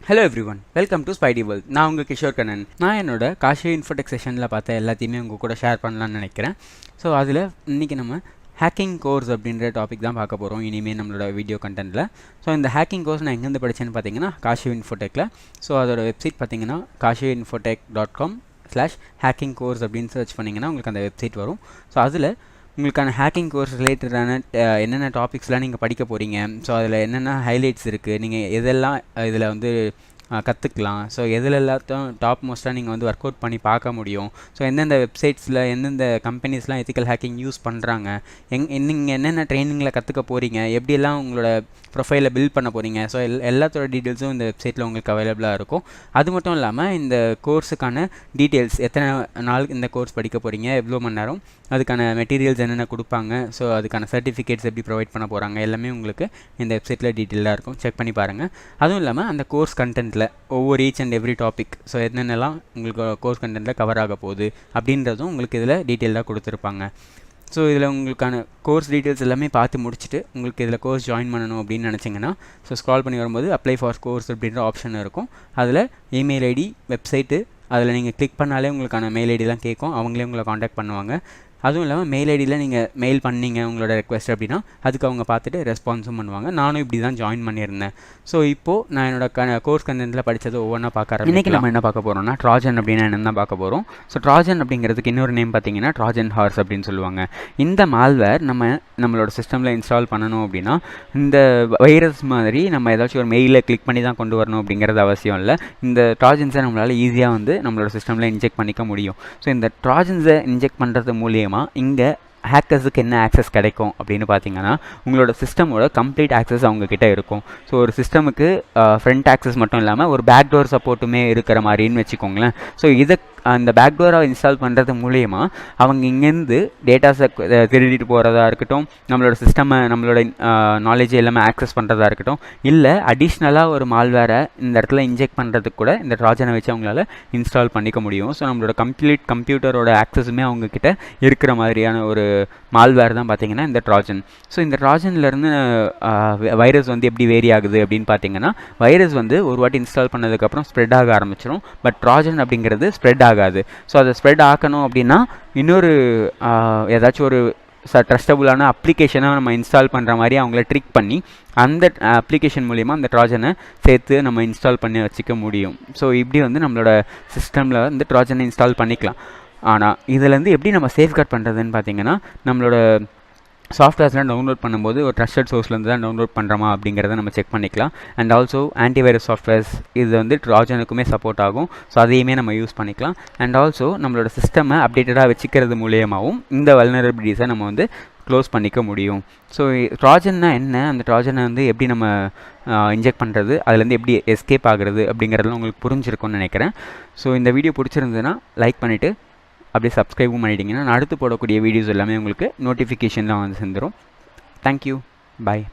Hello everyone, welcome to Spidey world. நான் உங்கள் கிஷோர் கண்ணன். நான் என்னோட காஷி இன்ஃபோடெக் செஷனில் பார்த்த எல்லாத்தையுமே உங்கள் கூட ஷேர் பண்ணலான்னு நினைக்கிறேன். ஸோ அதில் இன்றைக்கி நம்ம ஹேக்கிங் கோர்ஸ் அப்படின்ற டாபிக் தான் பார்க்க போகிறோம் இனிமேல் நம்மளோட வீடியோ கண்டென்ட்டில். ஸோ இந்த ஹேக்கிங் கோர்ஸ் நான் எங்கேருந்து படித்தேன்னு பார்த்தீங்கன்னா காஷி இன்ஃபோடெக்கில். ஸோ அதோட வெப்சைட் பார்த்தீங்கன்னா kashiinfotech.com/hacking course அப்படின்னு சர்ச் பண்ணிங்கன்னா உங்களுக்கு அந்த வெப்சைட் வரும். ஸோ அதில் உங்களுக்கான ஹேக்கிங் கோர்ஸ் ரிலேட்டடான என்னென்ன டாபிக்ஸ்லாம் நீங்கள் படிக்க போகிறீங்க, ஸோ அதில் என்னென்ன ஹைலைட்ஸ் இருக்குது, நீங்கள் எதெல்லாம் இதில் வந்து கற்றுக்கலாம், ஸோ எதில் எல்லாத்தையும் டாப் மோஸ்ட்டாக நீங்கள் வந்து ஒர்க் அவுட் பண்ணி பார்க்க முடியும், ஸோ எந்தெந்த வெப்சைட்ஸில் எந்தெந்த கம்பெனிஸ்லாம் எத்திக்கல் ஹேக்கிங் யூஸ் பண்ணுறாங்க, நீங்கள் என்னென்ன ட்ரைனிங்கில் கற்றுக்க போகிறீங்க, எப்படியெல்லாம் உங்களோட ப்ரொஃபைலை பில்ட் பண்ண போகிறீங்க, ஸோ எல்லாத்தோட டீட்டெயில்ஸும் இந்த வெப்சைட்டில் உங்களுக்கு அவைலபிளாக இருக்கும். அது மட்டும் இல்லாமல் இந்த கோர்ஸுக்கான டீட்டெயில்ஸ், எத்தனை நாளுக்கு இந்த கோர்ஸ் படிக்க போகிறீங்க, எவ்வளோ மணி நேரம், அதுக்கான மெட்டீரியல்ஸ் என்னென்ன கொடுப்பாங்க, ஸோ அதுக்கான சர்டிஃபிகேட்ஸ் எப்படி ப்ரொவைட் பண்ண போகிறாங்க, எல்லாமே உங்களுக்கு இந்த வெப்சைட்டில் டீட்டெயிலாக இருக்கும். செக் பண்ணி பாருங்கள். அதுவும் இல்லாமல் அந்த கோர்ஸ் கண்டென்ட்டில் ஒவ்வொரு each and every topic, so என்னென்னலாம் உங்களுக்கு கோர்ஸ் கண்டென்ட்டில் கவர் ஆக போகுது அப்படின்றதும் உங்களுக்கு இதில் டீட்டெயிலாக கொடுத்துருப்பாங்க. ஸோ இதில் உங்களுக்கான கோர்ஸ் டீட்டெயில்ஸ் எல்லாமே பார்த்து முடிச்சுட்டு உங்களுக்கு இதில் கோர்ஸ் ஜாயின் பண்ணணும் அப்படின்னு நினச்சிங்கன்னா ஸோ ஸ்க்ரால் பண்ணி வரும்போது அப்ளை ஃபார் கோர்ஸ் அப்படின்ற ஆப்ஷன் இருக்கும். அதில் இமெயில் ஐடி, வெப்சைட்டு, அதில் நீங்கள் கிளிக் பண்ணாலே உங்களுக்கான மெயில் ஐடிலாம் கேட்கும். அவங்களே உங்களை காண்டாக்ட் பண்ணுவாங்க. அதுவும் இல்லாமல் மெயில் ஐடியில் நீங்கள் மெயில் பண்ணீங்க உங்களோட ரெக்வெஸ்ட் அப்படின்னா அதுக்கு அவங்க பார்த்துட்டு ரெஸ்பான்ஸும் பண்ணுவாங்க. நானும் இப்படி தான் ஜாயின் பண்ணியிருந்தேன். ஸோ இப்போது நான் என்னோட கோர்ஸ் கண்டென்ட்டில் படித்தது ஒவ்வொன்றா பார்க்குறேன். இன்றைக்கி நம்ம என்ன பார்க்க போகிறோம்னா ட்ராஜன் அப்படின்னா என்னென்னு தான் பார்க்க போகிறோம். ஸோ ட்ராஜன் அப்படிங்கிறதுக்கு இன்னொரு நேம் பார்த்தீங்கன்னா ட்ராஜன் ஹார்ஸ் அப்படின்னு சொல்லுவாங்க. இந்த மால்வேர் நம்மளோட சிஸ்டமில் இன்ஸ்டால் பண்ணணும் அப்படின்னா இந்த வைரஸ் மாதிரி நம்ம ஏதாச்சும் ஒரு மெயிலில் கிளிக் பண்ணி தான் கொண்டு வரணும் அப்படிங்கிறது அவசியம் இல்லை. இந்த ட்ராஜன்ஸை நம்மளால் ஈஸியாக வந்து நம்மளோட சிஸ்டமில் இன்ஜெக்ட் பண்ணிக்க முடியும். ஸோ இந்த ட்ராஜன்ஸை இன்ஜெக்ட் பண்ணுறது மூலியமாக இங்கே ஹேக்கர்ஸுக்கு என்ன ஆக்சஸ் கிடைக்கும் அப்படின்னு பார்த்தீங்கன்னா உங்களோட சிஸ்டமோட கம்ப்ளீட் ஆக்சஸ் அவங்கக்கிட்ட இருக்கும். ஸோ ஒரு சிஸ்டமுக்கு ஃப்ரண்ட் ஆக்சஸ் மட்டும் இல்லாமல் ஒரு பேக்டோர் சப்போர்ட்டுமே இருக்கிற மாதிரின்னு வச்சுக்கோங்களேன். ஸோ இதை அந்த பேக்டோரை இன்ஸ்டால் பண்ணுறது மூலயமா அவங்க இங்கேருந்து டேட்டாஸை திருடிட்டு போகிறதா இருக்கட்டும், நம்மளோட சிஸ்டமை நம்மளோட நாலேஜ் எல்லாமே ஆக்சஸ் பண்ணுறதா இருக்கட்டும், இல்லை அடிஷ்னலாக ஒரு மால்வேரை இந்த இடத்துல இன்ஜெக்ட் பண்ணுறதுக்கு கூட இந்த ட்ராஜனை வச்சு அவங்களால இன்ஸ்டால் பண்ணிக்க முடியும். ஸோ நம்மளோட கம்ப்ளீட் கம்ப்யூட்டரோட ஆக்சஸுமே அவங்கக்கிட்ட இருக்கிற மாதிரியான ஒரு மால்வேர் தான் பார்த்தீங்கன்னா இந்த ட்ராஜன். ஸோ இந்த ட்ராஜன்லேருந்து வைரஸ் வந்து எப்படி வேரி ஆகுது அப்படின்னு பார்த்தீங்கன்னா வைரஸ் வந்து ஒரு வாட்டி இன்ஸ்டால் பண்ணதுக்கப்புறம் ஸ்ப்ரெட் ஆக ஆரம்பிச்சிடும். பட் ட்ராஜன் அப்படிங்கிறது ஸ்ப்ரெட் ஆகாது. ஸோ அதை ஸ்ப்ரெட் ஆக்கணும் அப்படின்னா இன்னொரு ஏதாச்சும் ஒரு ட்ரஸ்டபுளான அப்ளிகேஷனை நம்ம இன்ஸ்டால் பண்ணுற மாதிரி அவங்கள ட்ரிக் பண்ணி அந்த அப்ளிகேஷன் மூலிமா அந்த ட்ராஜனை சேர்த்து நம்ம இன்ஸ்டால் பண்ணி வச்சுக்க முடியும். ஸோ இப்படி வந்து நம்மளோட சிஸ்டமில் வந்து ட்ராஜனை இன்ஸ்டால் பண்ணிக்கலாம். ஆனால் இதுலேருந்து எப்படி நம்ம சேஃப்கார்ட் பண்ணுறதுன்னு பார்த்தீங்கன்னா நம்மளோட சாஃப்ட்வேர்ஸ்லாம் டவுன்லோட் பண்ணும்போது ஒரு ட்ரஸ்டட் சோர்ஸ்லேருந்து தான் டவுன்லோட் பண்ணுறோமா அப்படிங்கிறத நம்ம செக் பண்ணிக்கலாம். அண்ட் ஆல்சோ ஆன்டிவைரஸ் சாஃப்ட்வேர்ஸ் இது வந்து ட்ராஜனுக்குமே சப்போர்ட் ஆகும். ஸோ அதையுமே நம்ம யூஸ் பண்ணிக்கலாம். அண்ட் ஆல்சோ நம்மளோட சிஸ்டமை அப்டேட்டடாக வச்சுக்கிறது மூலியமாகவும் இந்த வல்னரபிலிட்டிஸை நம்ம வந்து க்ளோஸ் பண்ணிக்க முடியும். ஸோ ட்ராஜன்னா என்ன, அந்த ட்ராஜனை வந்து எப்படி நம்ம இன்ஜெக்ட் பண்ணுறது, அதுலேருந்து எப்படி எஸ்கேப் ஆகுறது அப்படிங்கிறதுலாம் உங்களுக்கு புரிஞ்சிருக்கும்னு நினைக்கிறேன். ஸோ இந்த வீடியோ பிடிச்சிருந்ததுன்னா லைக் பண்ணிவிட்டு அப்படியே சப்ஸ்கிரைபும் பண்ணிட்டீங்கன்னா நான் அடுத்து போடக்கூடிய வீடியோஸ் எல்லாமே உங்களுக்கு நோட்டிஃபிகேஷன்லாம் வந்து சேர்ந்துடும். தேங்க்யூ, பாய்.